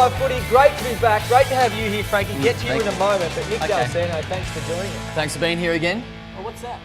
Live Footy. Great to be back. Great to have you here, Frankie. Get to you in a moment, but Nick D'Alessandro, thanks for joining us. Thanks for being here again. Oh, what's that?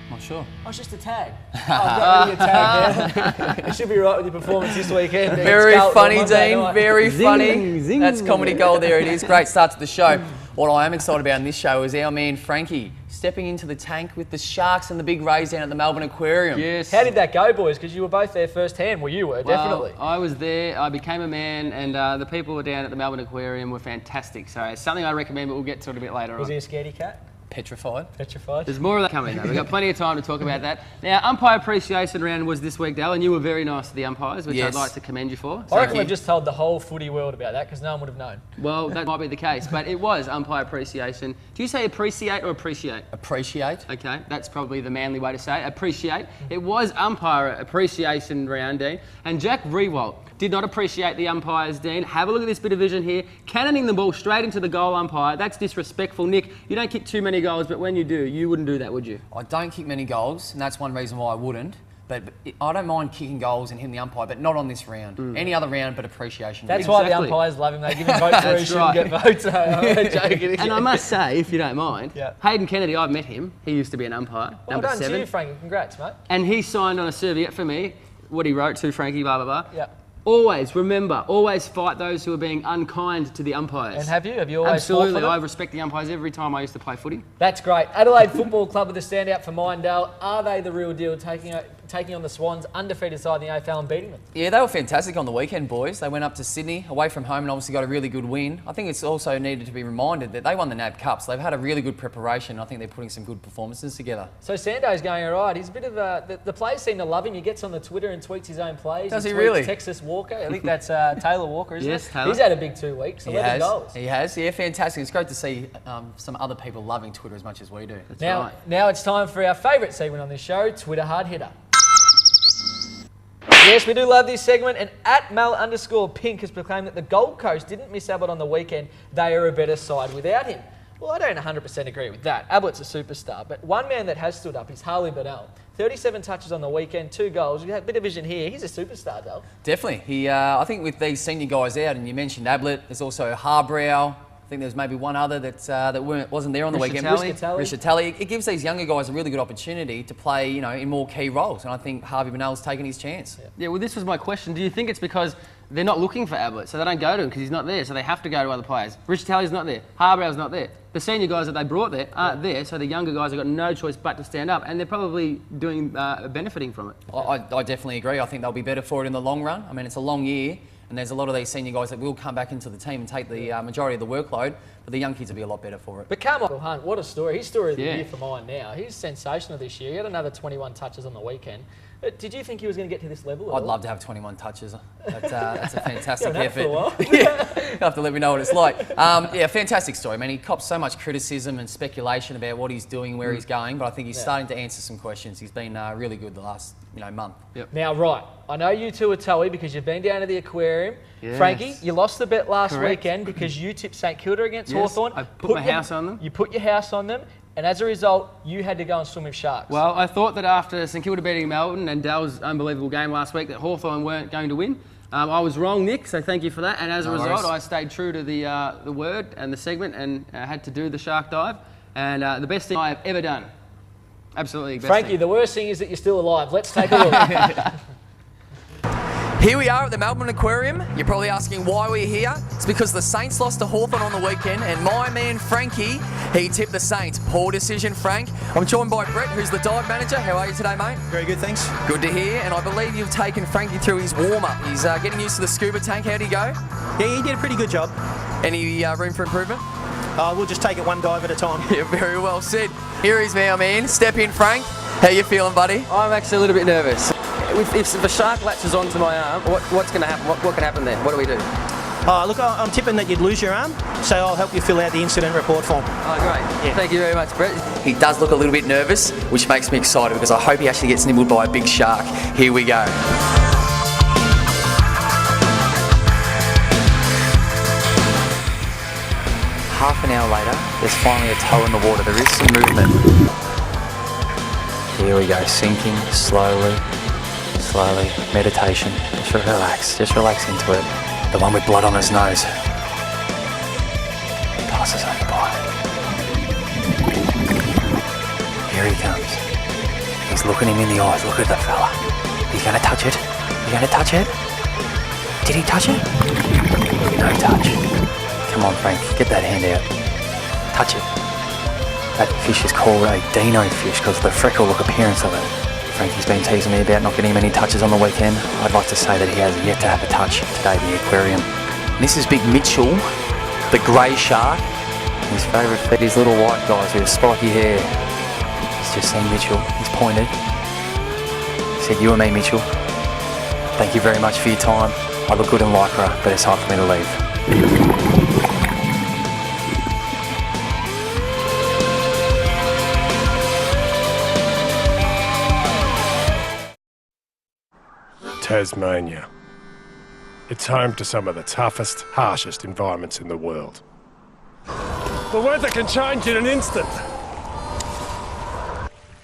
Not sure. Oh, it's just a tag. Oh, I've got really a tag now. You should be right with your performance this weekend. Very funny, Dean. Very funny. Zing. That's comedy gold there it is. Great start to the show. What I am excited about in this show is our man Frankie stepping into the tank with the Sharks and the big rays down at the Melbourne Aquarium. Yes. How did that go, boys? Because you were both there firsthand. Well, you were, definitely. I was there, I became a man, and the people down at the Melbourne Aquarium were fantastic. So it's something I recommend, but we'll get to it a bit later on. Was he a scaredy cat? Petrified. Petrified? There's more of that coming though. We've got plenty of time to talk about that. Now, umpire appreciation round was this week, Dale, and you were very nice to the umpires, which Yes. I'd like to commend you for. I reckon we've just told the whole footy world about that because no one would have known. Well, that might be the case, but it was umpire appreciation. Do you say appreciate or appreciate? Appreciate. Okay, that's probably the manly way to say it. Appreciate. It was umpire appreciation round, Dean, and Jack Rewalt did not appreciate the umpires, Dean. Have a look at this bit of vision here. Cannoning the ball straight into the goal umpire. That's disrespectful. Nick, you don't kick too many goals, but when you do, you wouldn't do that, would you? I don't kick many goals, and that's one reason why I wouldn't. But I don't mind kicking goals and hitting the umpire, but not on this round. Any other round, but appreciation. That's why the Exactly. umpires love him. They give him votes where he shouldn't right. get votes. I'm joking. And I must say, if you don't mind, Yeah. Hayden Kennedy, I've met him. He used to be an umpire, Well number done 7. to you, Frankie. Congrats, mate. And he signed on a serviette for me, what he wrote to Frankie, blah, blah, blah. Yeah. Always, remember, always fight those who are being unkind to the umpires. And have you? Have you always fought for Absolutely. them? I respect the umpires every time I used to play footy. That's great. Adelaide Football Club with a standout for Mindale. Are they the real deal, taking on the Swans, undefeated side in the AFL and beating them? Yeah, they were fantastic on the weekend, boys. They went up to Sydney, away from home, and obviously got a really good win. I think it's also needed to be reminded that they won the NAB Cup, so they've had a really good preparation. I think they're putting some good performances together. So Sando's going all right. He's a bit of a... The players seem to love him. He gets on the Twitter and tweets his own plays. Does he tweets really? Texas Walker. I think that's Taylor Walker, isn't Yes, it? Taylor. He's had a big 2 weeks. 11 goals. He has. Yeah, fantastic. It's great to see some other people loving Twitter as much as we do. That's right. Now it's time for our favourite segment on this show, Twitter Hard Hitter. Yes, we do love this segment, and @Mel_Pink has proclaimed that the Gold Coast didn't miss Ablett on the weekend. They are a better side without him. Well, I don't 100% agree with that. Ablett's a superstar, but one man that has stood up is Harley Bennell. 37 touches on the weekend, 2 goals. You have a bit of vision here. He's a superstar, Dale. Definitely. I think with these senior guys out, and you mentioned Ablett, there's also Harbrow. I think there's maybe one other that wasn't there on the weekend. Rischitelli. It gives these younger guys a really good opportunity to play, in more key roles, and I think Harvey Bennell's taken his chance. Yeah, well, this was my question. Do you think it's because they're not looking for Ablett, so they don't go to him because he's not there, so they have to go to other players? Rischitelli's not there. Harbrow's not there. The senior guys that they brought there aren't there, so the younger guys have got no choice but to stand up, and they're probably benefiting from it. I definitely agree. I think they'll be better for it in the long run. I mean, it's a long year, and there's a lot of these senior guys that will come back into the team and take the majority of the workload, but the young kids will be a lot better for it. But Carmichael Hunt, what a story. His story of the Yeah. year for mine now. He's sensational this year. He had another 21 touches on the weekend. But did you think he was going to get to this level? I'd love to have 21 touches. That's a fantastic Yeah, effort. for a while. Yeah, you'll have to let me know what it's like. Yeah, fantastic story. I mean, he cops so much criticism and speculation about what he's doing, where he's going, but I think he's starting to answer some questions. He's been really good the last month. Yep. Now, right, I know you two are toey because you've been down to the aquarium. Yes. Frankie, you lost the bet last Correct. weekend because you tipped St Kilda against Yes, Hawthorn. I put my house on them. You put your house on them, and as a result, you had to go and swim with sharks. Well, I thought that after St Kilda beating Melbourne and Dale's unbelievable game last week that Hawthorn weren't going to win. I was wrong, Nick, so thank you for that. And as a result, I stayed true to the word and the segment and had to do the shark dive. And the best thing I have ever done. Absolutely best Frankie, thing. the worst thing is that you're still alive. Let's take a look. Here we are at the Melbourne Aquarium. You're probably asking why we're here. It's because the Saints lost to Hawthorn on the weekend, and my man Frankie, he tipped the Saints. Poor decision, Frank. I'm joined by Brett, who's the dive manager. How are you today, mate? Very good, thanks. Good to hear, and I believe you've taken Frankie through his warm-up. He's getting used to the scuba tank. How'd he go? Yeah, he did a pretty good job. Any room for improvement? We'll just take it one dive at a time. Yeah, very well said. Here he's now, man. Step in, Frank. How you feeling, buddy? I'm actually a little bit nervous. If the shark latches onto my arm, what's going to happen? What can happen then? What do we do? Look, I'm tipping that you'd lose your arm, so I'll help you fill out the incident report form. Oh, great. Yeah. Thank you very much, Brett. He does look a little bit nervous, which makes me excited because I hope he actually gets nibbled by a big shark. Here we go. Half an hour later, there's finally a toe in the water. There is some movement. Here we go, sinking slowly, slowly. Meditation. Just relax into it. The one with blood on his nose. nice to say goodbye. Here he comes. He's looking him in the eyes. Look at that fella. He's going to touch it. He's going to touch it. Did he touch it? No touch. Come on, Frank. Get that hand out. Touch it. That fish is called a dino fish because of the freckle look appearance of it. Frankie's been teasing me about not getting many touches on the weekend. I'd like to say that he has yet to have a touch today at the aquarium. And this is Big Mitchell, the grey shark. His favourite feed is little white guys with spiky hair. He's just seen Mitchell. He's pointed. He said, "You and me, Mitchell. Thank you very much for your time. I look good in lycra, but it's time for me to leave." Tasmania. It's home to some of the toughest, harshest environments in the world. The weather can change in an instant.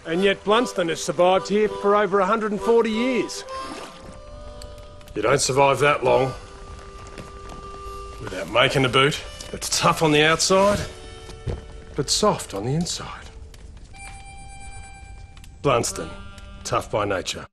And yet Blunston has survived here for over 140 years. You don't survive that long without making a boot that's tough on the outside, but soft on the inside. Blunston, tough by nature.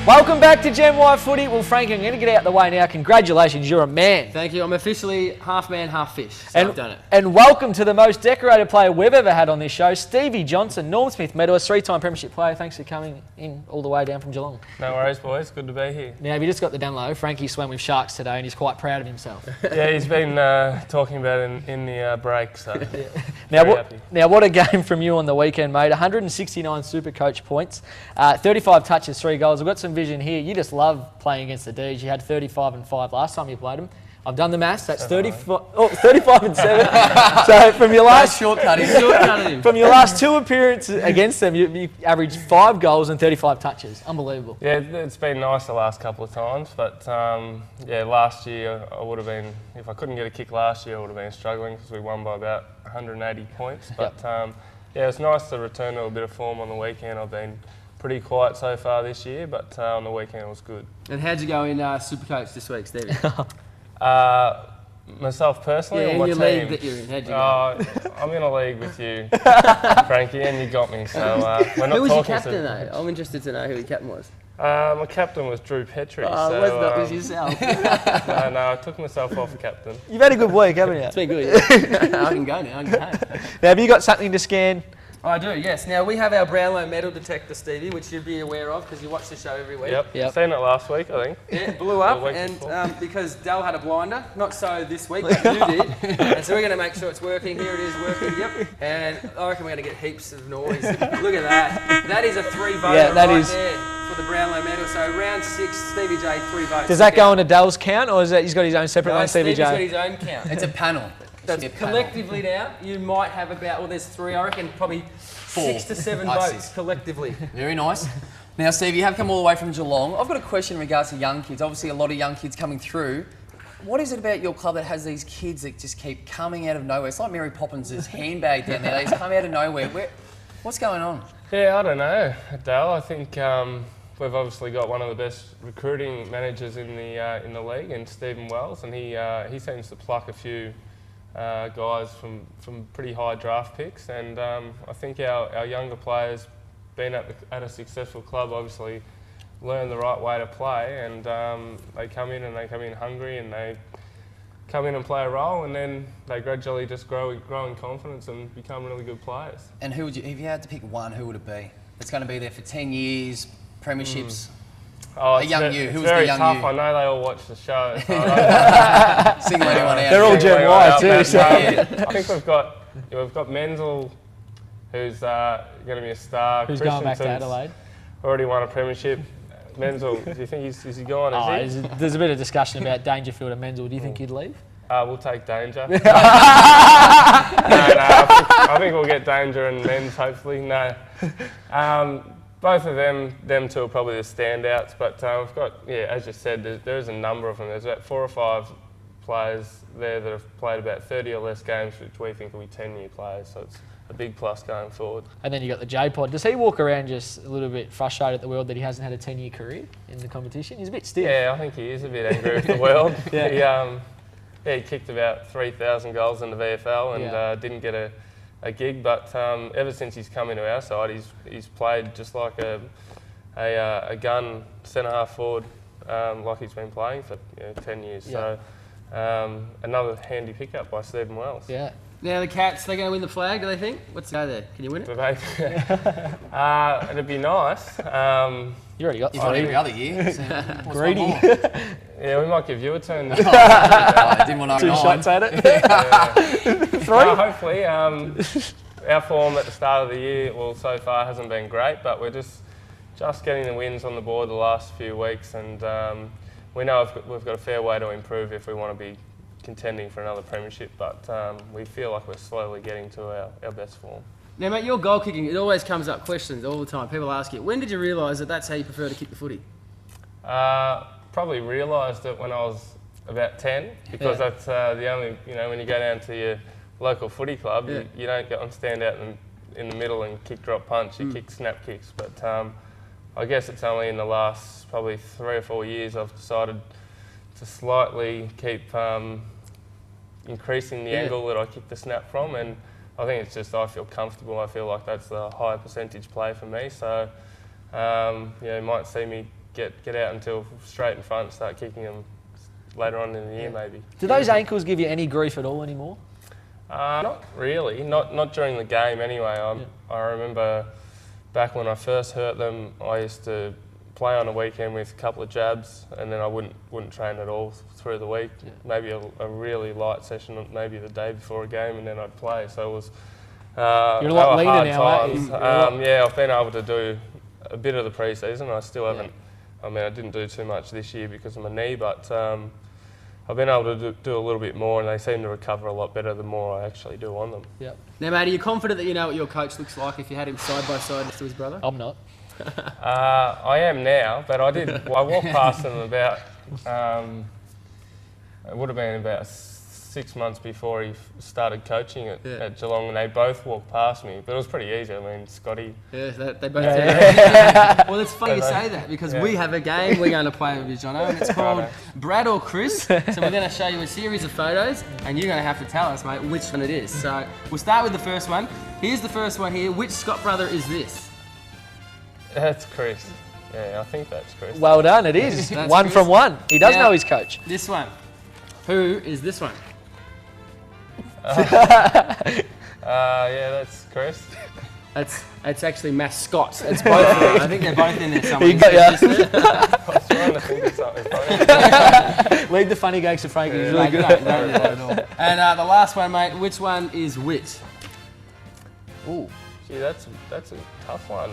Welcome back to Gen Y Footy. Well, Frankie, I'm going to get out of the way now. Congratulations, you're a man. Thank you. I'm officially half man, half fish. So I've done it. And welcome to the most decorated player we've ever had on this show, Stevie Johnson, Norm Smith medalist, three-time premiership player. Thanks for coming in all the way down from Geelong. No worries, boys. Good to be here. Now, have you just got the down low? Frankie swam with sharks today and he's quite proud of himself. Yeah, he's been talking about it in the break, so yeah. Now, what a game from you on the weekend, mate. 169 Supercoach points, 35 touches, 3 goals. We've got some vision here. You just love playing against the D's. You had 35 and 5 last time you played them. I've done the maths. That's 35 and 7. So from your last from your last 2 appearances against them, you averaged 5 goals and 35 touches. Unbelievable. Yeah, it's been nice the last couple of times, but yeah, last year I would have been, if I couldn't get a kick last year, I would have been struggling because we won by about 180 points. But yeah, it's nice to return to a bit of form on the weekend. I've been pretty quiet so far this year, but on the weekend it was good. And how'd you go in Supercoach this week, Stevie? Myself personally, or my your team? League that you're in. How'd you go? I'm in a league with you, Frankie, and you got me. So we're not who was your talking captain, though? I'm interested to know who your captain was. My captain was Drew Petrie. Oh, so, wasn't that was yourself? no, I took myself off captain. You've had a good week, haven't you? It's been good, yeah. I can go now. I can go home. Now, have you got something to scan? I do, yes. Now, we have our Brownlow metal detector, Stevie, which you'd be aware of because you watch the show every week. Yep. Seen it last week, I think. Yeah, it blew up, and because Dal had a blinder, not so this week, but you did. And so we're going to make sure it's working. Here it is working, yep. And I reckon we're going to get heaps of noise. Look at that. That is a 3-voter there for the Brownlow medal. So round 6, Stevie J, 3 votes. Does that go on a Dale's count, or is that he's got his own separate one, Stevie J? Stevie's got his own count. It's a panel. That's collectively now, you might have about, well, there's 3, I reckon, probably 6 to 7 votes collectively. Very nice. Now, Steve, you have come all the way from Geelong. I've got a question in regards to young kids. Obviously, a lot of young kids coming through. What is it about your club that has these kids that just keep coming out of nowhere? It's like Mary Poppins' handbag down there. They just come out of nowhere. What's going on? Yeah, I don't know, Dale. I think we've obviously got one of the best recruiting managers in the league, in Stephen Wells, and he seems to pluck a few guys from pretty high draft picks, and I think our younger players, being at a successful club, obviously learn the right way to play, and they come in hungry, and they come in and play a role, and then they gradually just grow in confidence and become really good players. And who would you, if you had to pick one, who would it be? It's going to be there for 10 years, premierships. Oh, a young you. Who was very the young tough. you? I know they all watch the show. So Single anyone out. They're all Gen Y too. So. I think we've got Menzel, who's going to be a star. Who's going back to Adelaide? Already won a premiership. Menzel, do you think is he gone? There's a bit of discussion about Dangerfield and Menzel. Do you think he'd leave? We'll take Danger. I think we'll get Danger and Menz hopefully. No. Both of them two are probably the standouts, but we've got, as you said, there's a number of them. There's about 4 or 5 players there that have played about 30 or less games, which we think will be 10-year players, so it's a big plus going forward. And then you got the J-Pod. Does he walk around just a little bit frustrated at the world that he hasn't had a 10-year career in the competition? He's a bit stiff. Yeah, I think he is a bit angry with the world. he kicked about 3,000 goals in the VFL and didn't get a gig. But ever since he's come into our side, he's played just like a gun centre-half forward, like he's been playing for 10 years. Yeah. So another handy pickup by Stephen Wells. Yeah. Now the Cats, they're going to win the flag, do they think? What's the go there? Can you win it? It'd be nice. You already got He's on every other year. So greedy. Yeah, we might give you a turn. I didn't want to 2 shots at it. 3. Hopefully. Our form at the start of the year, well, so far hasn't been great, but we're just getting the wins on the board the last few weeks, and we know we've got a fair way to improve if we want to be contending for another premiership, but we feel like we're slowly getting to our best form. Now, mate, your goal kicking, it always comes up questions all the time. People ask you, when did you realise that that's how you prefer to kick the footy? Probably realised it when I was about 10, because that's the only, when you go down to your local footy club, you don't go and stand out in the middle and kick, drop, punch. You kick snap kicks. But I guess it's only in the last probably 3 or 4 years I've decided to slightly keep increasing the angle that I kick the snap from, and I think it's just I feel comfortable. I feel like that's the higher percentage play for me. So you might see me get out until straight in front and start kicking them later on in the year maybe. Do those ankles give you any grief at all anymore? Not really, not during the game anyway. I remember back when I first hurt them, I used to play on a weekend with a couple of jabs, and then I wouldn't train at all through the week. Maybe a really light session, maybe the day before a game, and then I'd play. So it was you're a lot leaner now, aren't you? I've been able to do a bit of the pre-season. I still haven't. I mean, I didn't do too much this year because of my knee, but I've been able to do a little bit more, and they seem to recover a lot better the more I actually do on them. Yep. Now, mate, are you confident that you know what your coach looks like if you had him side by side next to his brother? I'm not. I am now, but I walked past them about, it would have been about 6 months before he started coaching at Geelong, and they both walked past me, but it was pretty easy. I mean, Scotty... Yeah, they both did. Well, it's funny you say that, because we have a game we're going to play with you, Jono, and it's called Brad or Chris. So we're going to show you a series of photos, and you're going to have to tell us, mate, which one it is. So we'll start with the first one. Here's the first one here. Which Scott brother is this? That's Chris. Yeah, I think that's Chris. Well done, it is. One Chris. from one. He does Now, know his coach. This one. Who is this one? Yeah, that's Chris. It's actually Mascot. It's both of them. I think they're both in there somewhere. You got I was trying to think of something funny. Leave the funny gags to Frankie. He's really good. Don't do that at all. And the last one, mate. Which one is which? Ooh. Gee, that's a tough one.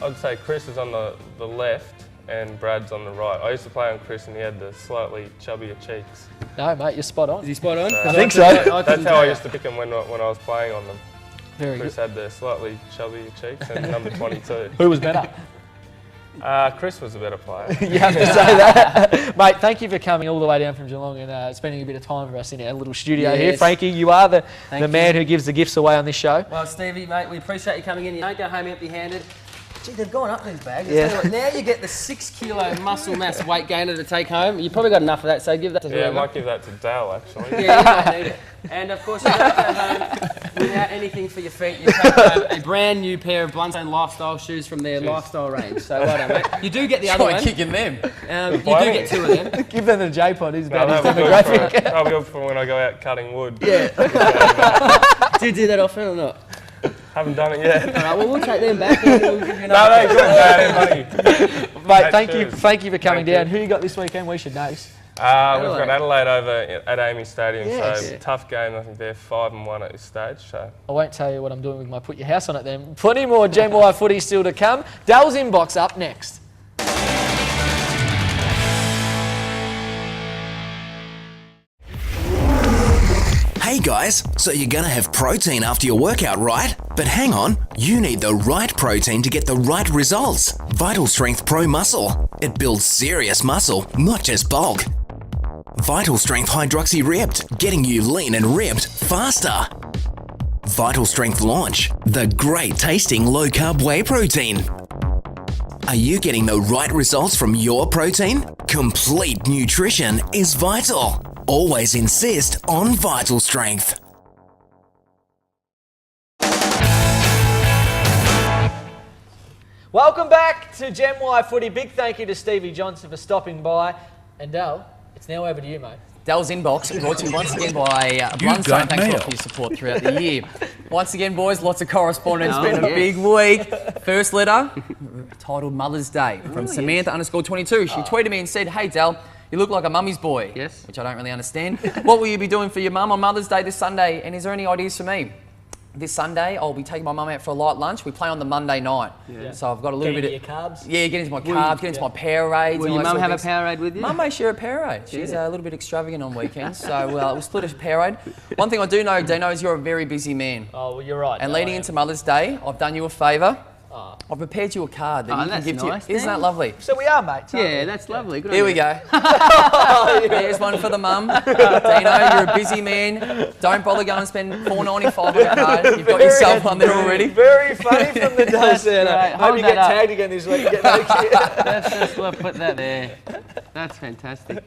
I'd say Chris is on the left and Brad's on the right. I used to play on Chris and he had the slightly chubbier cheeks. No, mate, you're spot on. Is he spot on? I think so. That's how I used to pick him when I was playing on them. Very Chris good. had the slightly chubbier cheeks and number 22. Who was better? Chris was a better player. You have to say that. Mate, thank you for coming all the way down from Geelong and spending a bit of time with us in our little studio here. Frankie, you are the man who gives the gifts away on this show. Well, Stevie, mate, we appreciate you coming in. You don't go home empty-handed. Gee, they've gone up these bags. Now you get the 6 kilo muscle mass weight gainer to take home. You've probably got enough of that, so give that to whoever. Yeah, I might give that to Dale, actually. Yeah, you might need it. And of course, you don't go home without anything for your feet. You take home a brand new pair of Blundstone Lifestyle shoes from their lifestyle range. So well done, mate. You do get the other one. Kicking them. You do get 2 of them. Give them the J-Pod. He's about his That'll demographic. be good for when I go out cutting wood. Yeah. Do you do that often or not? Haven't done it yet. All right, well, we'll take them back and we'll give you No, another. they're good, money. Mate, thank you for coming down. Who you got this weekend? We should know. We've got Adelaide over at Amy Stadium, Yes. so tough game. I think they're 5-1 at this stage. So I won't tell you what I'm doing with my Put Your House On It then. Plenty more Gen Y footy still to come. Dale's inbox up next. Hey guys, so you're gonna have protein after your workout, right? But hang on, you need the right protein to get the right results. Vital Strength Pro Muscle. It builds serious muscle, not just bulk. Vital Strength Hydroxy Ripped, getting you lean and ripped faster. Vital Strength Launch, the great tasting low carb whey protein. Are you getting the right results from your protein? Complete nutrition is vital. Always insist on Vital Strength. Welcome back to Gen Y Footy. Big thank you to Stevie Johnson for stopping by. And Dal, it's now over to you, mate. Dell's Inbox, brought to you once again by Blundstone. Thanks a lot for your support throughout the year. Once again, boys, lots of correspondence. It's been a big week. First letter, titled Mother's Day, from Samantha_22. She tweeted me and said, "Hey, Dell, you look like a mummy's boy." Yes. Which I don't really understand. What will you be doing for your mum on Mother's Day this Sunday? And is there any ideas for me? This Sunday, I'll be taking my mum out for a light lunch. We play on the Monday night. Yeah. So I've got a little Get bit into your carbs. Yeah, get into my carbs, get into my Powerades. Will your mum have a Powerade with you? Mum may share a Powerade. She's a little bit extravagant on weekends, so we'll split a Powerade. One thing I do know, Dino, is you're a very busy man. Oh, well, you're right. And leading into Mother's Day, I've done you a favour. I've prepared you a card that you can that's give nice, to you. Isn't that lovely? So we are, mate. Yeah, that's lovely. Good on Here you. we go. There's one for the mum. Dino, you're a busy man. Don't bother going and spend $4.95 on a card. You've got yourself one there already. Very funny from the Dal Centre. great. Hope Hold you that get up. tagged again this week. And get Let's just put that there. That's fantastic.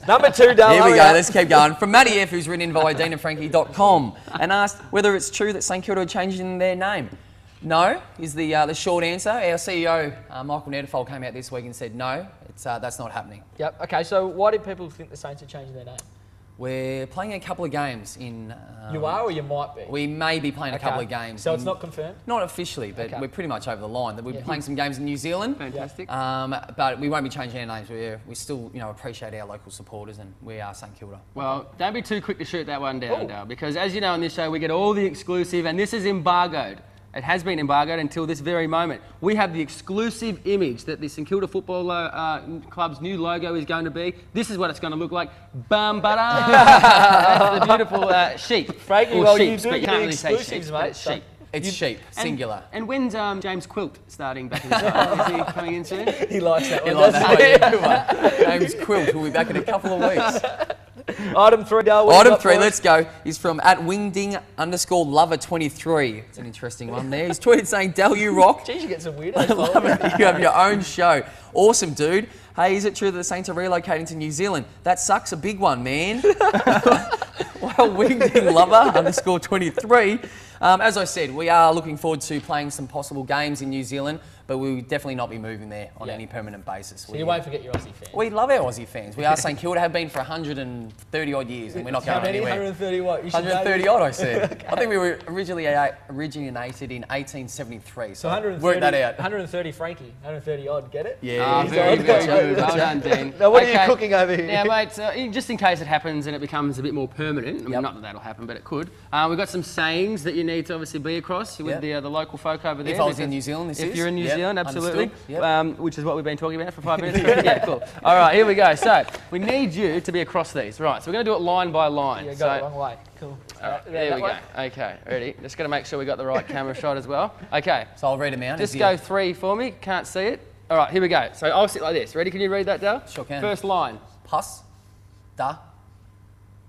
Number 2, Dal. Here we hurry go, up. let's keep going. From Matty F, who's written in via deanandfrankie.com and asked whether it's true that St Kilda are changing their name. No, is the short answer. Our CEO, Michael Netterfold, came out this week and said no, that's not happening. Yep. Okay, so why do people think the Saints are changing their name? We're playing a couple of games in... You are or you might be? We may be playing a couple of games. So it's not confirmed? Not officially, but we're pretty much over the line. We're playing some games in New Zealand. Fantastic. But we won't be changing our names. We still, appreciate our local supporters, and we are St Kilda. Well, don't be too quick to shoot that one down, Dale, because as you know on this show, we get all the exclusive, and this is embargoed. It has been embargoed until this very moment. We have the exclusive image that the St Kilda Football Club's new logo is going to be. This is what it's going to look like. Bum ba That's the beautiful sheep. Frankie, Or well, sheeps, you do but get can't the really say exclusives, sheep, but mate. it's sheep. It's sheep, singular. And when's James Quilt starting back in the side? Is he coming in soon? He likes that one. Like that. James Quilt will be back in a couple of weeks. Item 3, Dale. what Item you got 3, for us? let's go, is from @wingding_lover23. It's an interesting one there. He's tweeted saying, "Dell, you rock. Jeez, you get some weirdos. I love it. You have your own show. Awesome, dude. Hey, is it true that the Saints are relocating to New Zealand? That sucks, a big one, man." Well, Wingding Lover _23. As I said, we are looking forward to playing some possible games in New Zealand, but we will definitely not be moving there on any permanent basis. So you won't forget your Aussie fans. We love our Aussie fans. We are St Kilda, have been for 130 odd years, and we're not going anywhere. 130 what? You should know 130 this. odd, I said. I think we were originally originated in 1873. So 130, work that out. 130 Frankie. 130 odd, get it? Yeah. Very, very good. Well done, Dean. Now, what are you cooking over here? Now, mate, just in case it happens and it becomes a bit more permanent, I mean, not that that'll happen, but it could. We've got some sayings that you need to obviously be across with the local folk over there. If I was in New Zealand, If you're in New Zealand, absolutely. Yep. Which is what we've been talking about for 5 minutes. Yeah, cool. All right, here we go. So, we need you to be across these. Right, so we're going to do it line by line. Yeah, got it the wrong way. Cool. There we go. Okay, ready? Just got to make sure we got the right camera shot as well. Okay. So I'll read them out. Just go 3 for me. Can't see it. All right, here we go. So I'll sit like this. Ready? Can you read that, Dale? Sure can. First line. Pus, da,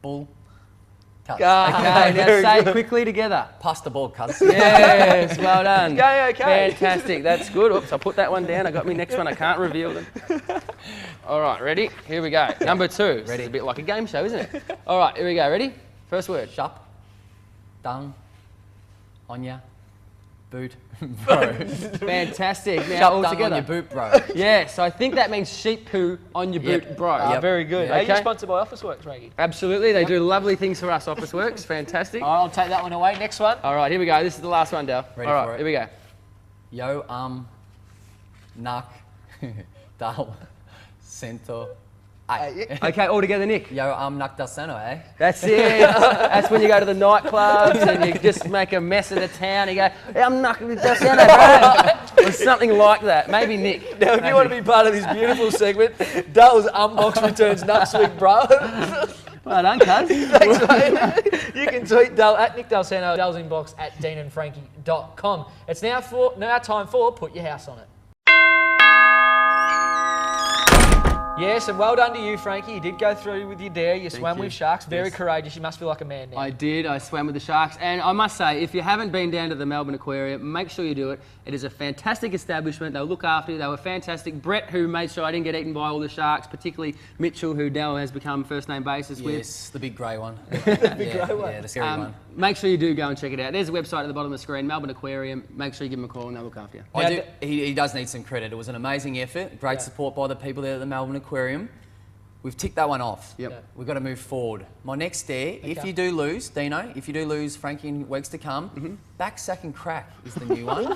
bull, cuz. Okay, now say it quickly together. Pass the ball, cuz. Yes, well done. Okay. Fantastic, that's good. Oops, I put that one down. I got me next one. I can't reveal them. All right, ready? Here we go. Number 2. Ready? This is a bit like a game show, isn't it? All right, here we go. Ready? First word. Shup, dung, onya, boot, bro. Fantastic. Now Shup, all dung together. on your boot, bro. Yeah, so I think that means sheep poo on your boot, bro. Very good. Okay. Are you sponsored by Officeworks, Frankie? Absolutely, they do lovely things for us, Officeworks. Fantastic. All right, I'll take that one away. Next one. All right, here we go. This is the last one, Dale. Ready All right, for it. here we go. Yo, nak, dal, cento, ay. Okay, all together, Nick. Yo, nak dal cento, eh? That's it. That's when you go to the nightclubs and you just make a mess of the town. You go, hey, I'm knocking the dust down, bro. Or something like that. Maybe Nick. Now, if you want to be part of this beautiful segment, Dale's Unbox returns next week, bro. Well done, cuz. Thanks, mate. You can tweet Dale at Nick Dalsano, Dale's Inbox at deanandfrankie.com. It's now time for Put Your House on It. Yes, and well done to you, Frankie. You did go through with your dare. You swam with sharks. Very courageous. You must feel like a man now. I did. I swam with the sharks. And I must say, if you haven't been down to the Melbourne Aquarium, make sure you do it. It is a fantastic establishment. They'll look after you. They were fantastic. Brett, who made sure I didn't get eaten by all the sharks, particularly Mitchell, who Dell has become first name basis with. Yes, the big grey one. The big grey one. Yeah, the scary one. Make sure you do go and check it out. There's a website at the bottom of the screen, Melbourne Aquarium. Make sure you give them a call and they'll look after you. He does need some credit. It was an amazing effort. Great support by the people there at the Melbourne Aquarium. We've ticked that one off. Yep. We've got to move forward. My next dare, if you do lose, Dino, if you do lose Frankie in weeks to come, back, sack and crack is the new one.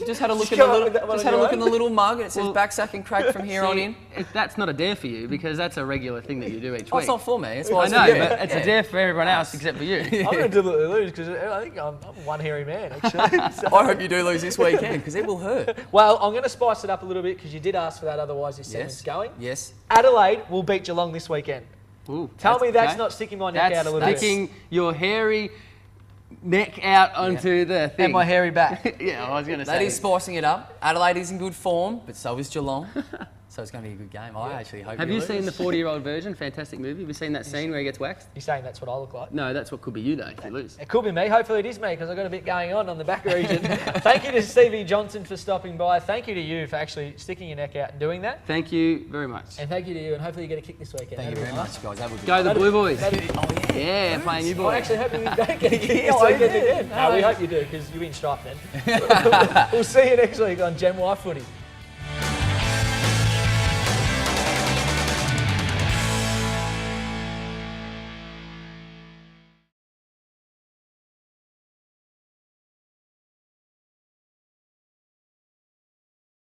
just had a look, in the little mug and it says back, sack and crack from here on in. That's not a dare for you because that's a regular thing that you do each week. Oh, it's not for me. It's why I know, but it's a dare for everyone else except for you. I'm going to deliberately lose because I think I'm one hairy man, actually. So. I hope you do lose this weekend because it will hurt. Well, I'm going to spice it up a little bit because you did ask for that, otherwise this segment's going. Yes. Adelaide will beat Geelong this weekend. Ooh, Tell me that's not sticking my neck out a little bit. That's sticking your hairy neck out onto the thing. And my hairy back. Yeah, I was going to say. That is spicing it up. Adelaide is in good form, but so is Geelong. So it's going to be a good game. I actually hope Have you seen the 40-year-old version? Fantastic movie. Have you seen that scene where he gets waxed? You're saying that's what I look like? No, that's what could be you though if you lose. It could be me. Hopefully it is me because I've got a bit going on the back region. Thank you to Stevie Johnson for stopping by. Thank you to you for actually sticking your neck out and doing that. Thank you very much. And thank you to you, and hopefully you get a kick this weekend. Thank you very much, guys. That would be Go the Blue Boys. Yeah, playing you boys. I actually hope you don't get a kick this weekend again. No, we hope you do because you win stripe then. We'll see you next week on Gen Y Footy.